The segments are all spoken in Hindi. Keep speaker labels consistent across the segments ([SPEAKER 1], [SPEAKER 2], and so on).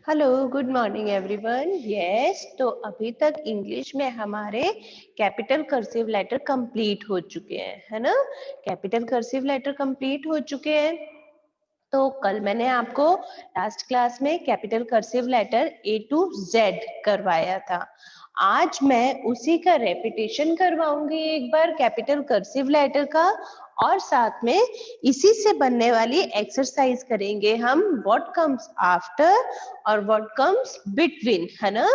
[SPEAKER 1] Hello, good morning everyone. Yes, तो अभी तक इंग्लिश में हमारे कैपिटल कर्सिव लेटर कंप्लीट हो चुके हैं, है ना। कैपिटल कर्सिव लेटर कंप्लीट हो चुके हैं। तो कल मैंने आपको लास्ट क्लास में capital cursive letter A to Z करवाया था। आज मैं उसी का रेपिटेशन करवाऊंगी एक बार कैपिटल कर्सिव लेटर का, और साथ में इसी से बनने वाली एक्सरसाइज करेंगे हम व्हाट कम्स आफ्टर और व्हाट कम्स बिटवीन, है ना।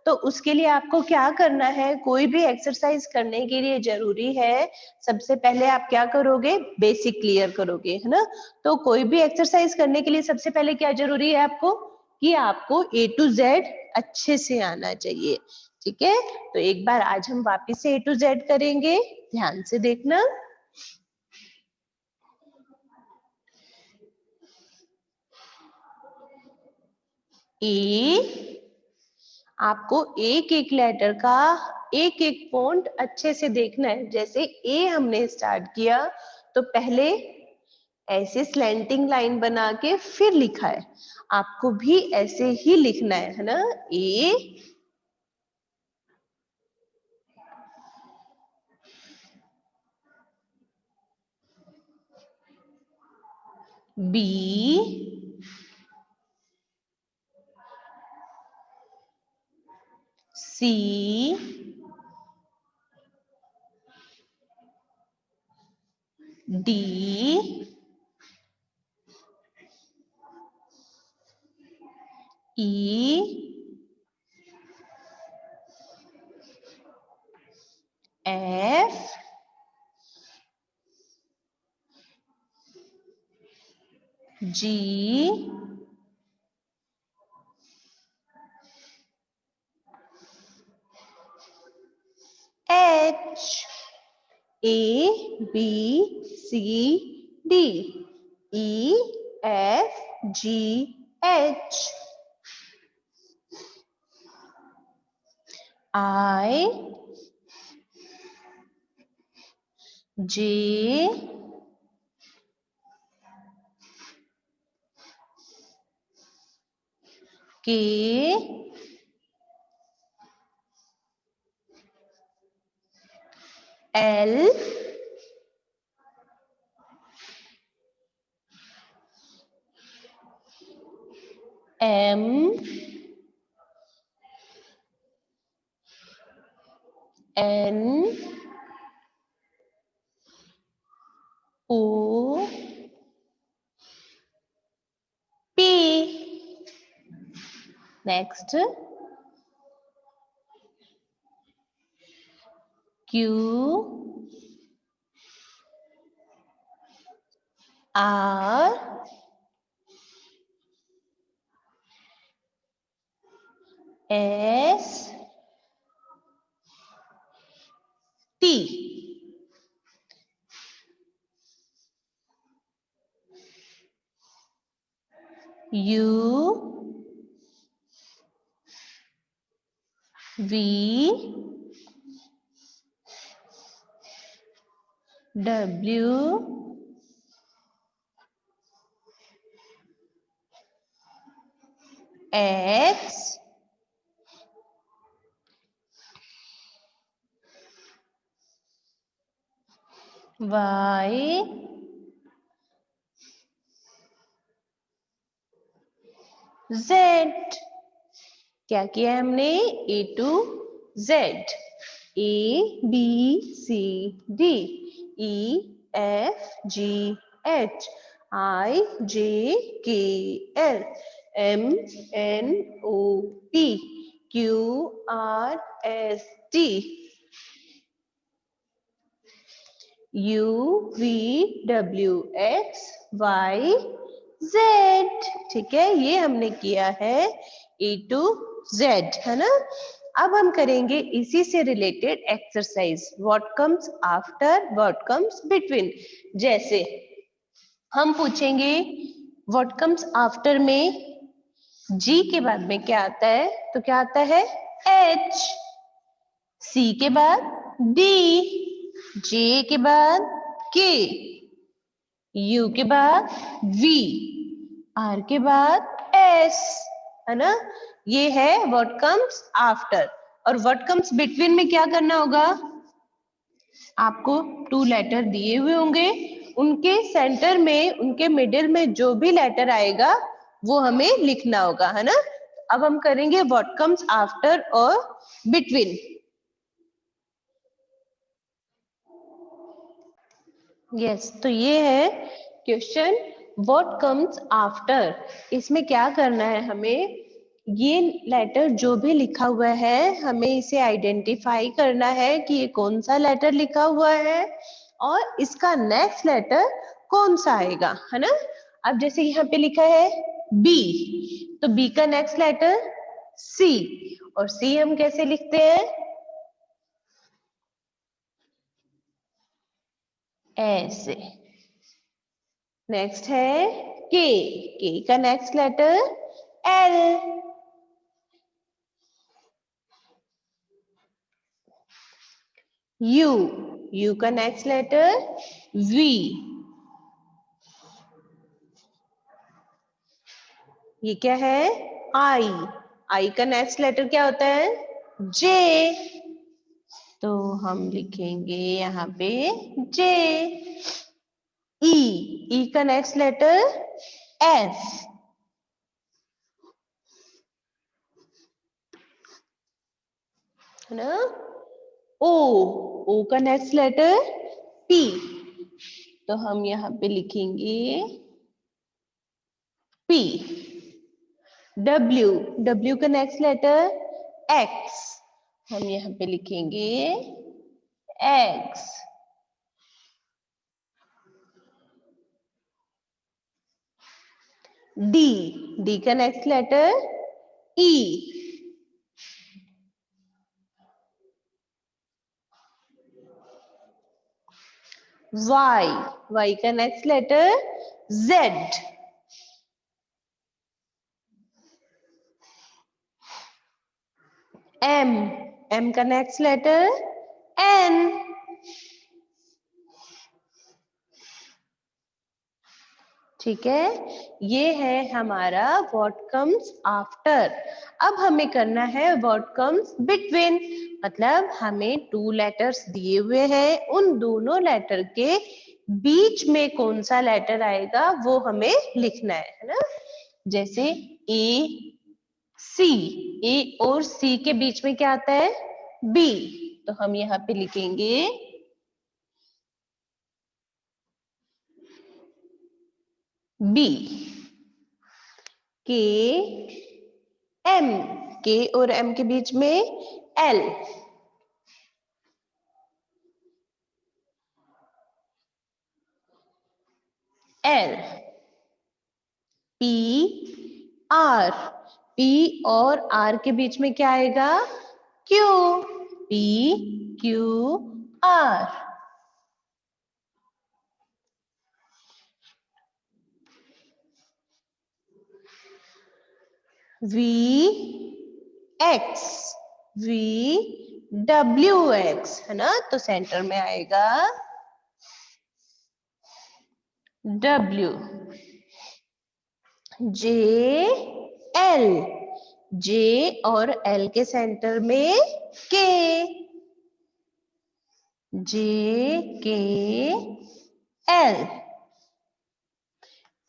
[SPEAKER 1] तो उसके लिए आपको क्या करना है, कोई भी एक्सरसाइज करने के लिए जरूरी है सबसे पहले आप क्या करोगे, बेसिक क्लियर करोगे, है ना। तो कोई भी एक्सरसाइज करने के लिए सबसे पहले क्या जरूरी है आपको, कि आपको A to Z अच्छे से आना चाहिए। ठीक है, तो एक बार आज हम वापस से A to Z करेंगे, ध्यान से देखना। ए, आपको एक एक लेटर का एक एक फॉन्ट अच्छे से देखना है। जैसे ए हमने स्टार्ट किया तो पहले ऐसे स्लैंटिंग लाइन बना के फिर लिखा है, आपको भी ऐसे ही लिखना है ना। A, B, C, D, E, F, G, H, A, B, C, D, E, F, G, H, I, J, K, L, M, N, O, P. Next Q, R, S, T. U, V, W, X, Y, Z। क्या किया हमने, A to Z, A, B, C, D, E, F, G, H, I, J, K, L, M, N, O, P, Q, R, S, T, U, V, W, X, Y, Z। ठीक है, ये हमने किया है A to Z, है ना। अब हम करेंगे इसी से related exercise, what comes after, what comes between. जैसे हम पूछेंगे व्हाट कम्स आफ्टर में G के बाद में क्या आता है, तो क्या आता है H, C के बाद D, J के बाद K, U के बाद V, R के बाद S, है ना। ये है व्हाट कम्स आफ्टर। और व्हाट कम्स बिटवीन में क्या करना होगा, आपको 2 लेटर दिए हुए होंगे, उनके सेंटर में, उनके मिडिल में जो भी लेटर आएगा वो हमें लिखना होगा, है ना। अब हम करेंगे व्हाट कम्स आफ्टर और बिटवीन। यस, तो ये है क्वेश्चन व्हाट कम्स आफ्टर। इसमें क्या करना है हमें, ये लेटर जो भी लिखा हुआ है हमें इसे आइडेंटिफाई करना है कि ये कौन सा लेटर लिखा हुआ है और इसका नेक्स्ट लेटर कौन सा आएगा, है ना। अब जैसे यहाँ पे लिखा है बी, तो बी का नेक्स्ट लेटर सी, और सी हम कैसे लिखते हैं, ऐसे। नेक्स्ट है के, के का next letter L, U, U का नेक्स्ट लेटर वी, ये क्या है आई, आई का नेक्स्ट लेटर क्या होता है जे, तो हम लिखेंगे यहाँ पे जे। ई, ई का नेक्स्ट लेटर एफ, है ना। ओ, ओ का नेक्स्ट लेटर पी, तो हम यहाँ पे लिखेंगे पी। डब्ल्यू, डब्ल्यू का नेक्स्ट लेटर एक्स, हम यहाँ पे लिखेंगे एक्स। डी, डी का next letter E. Y, Y का next letter Z. M, M का नेक्स्ट लेटर एन। ठीक है, ये है हमारा व्हाट कम्स आफ्टर। अब हमें करना है व्हाट कम्स बिटवीन, मतलब हमें 2 लेटर्स दिए हुए हैं, उन दोनों लेटर के बीच में कौन सा लेटर आएगा वो हमें लिखना है ना। जैसे ए सी, ए और सी के बीच में क्या आता है बी, तो हम यहाँ पे लिखेंगे बी। के एम, के और एम के बीच में L, L. P R, P और आर के बीच में क्या आएगा Q, P Q R. V X, V W X, है ना, तो सेंटर में आएगा डब्ल्यू। जे एल, जे और एल के सेंटर में K, J K L.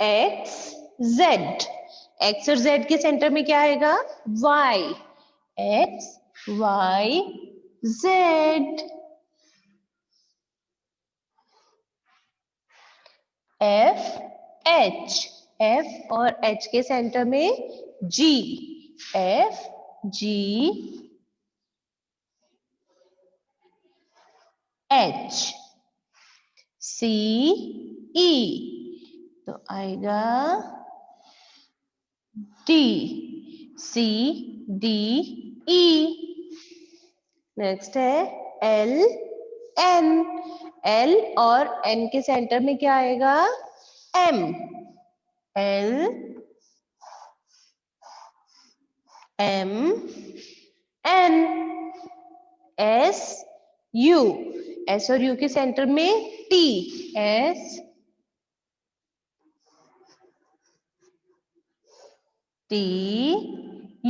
[SPEAKER 1] X Z, X और जेड के सेंटर में क्या आएगा Y, X Y Z. F H, F और एच के सेंटर में G, F G H. C E, तो आएगा D, C D E. Next है एल एन, एल और एन के सेंटर में क्या आएगा M, L M N. S U, S और यू के सेंटर में टी, एस टी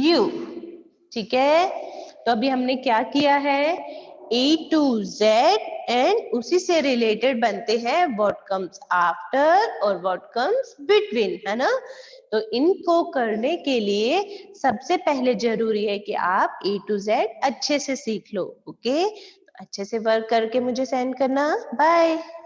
[SPEAKER 1] यू। ठीक है, तो अभी हमने क्या किया है, A to Z एंड उसी से रिलेटेड बनते हैं व्हाट कम्स आफ्टर और व्हाट कम्स बिटवीन, है ना। तो इनको करने के लिए सबसे पहले जरूरी है कि आप A to Z अच्छे से सीख लो। ओके, अच्छे से वर्क करके मुझे सेंड करना। बाय।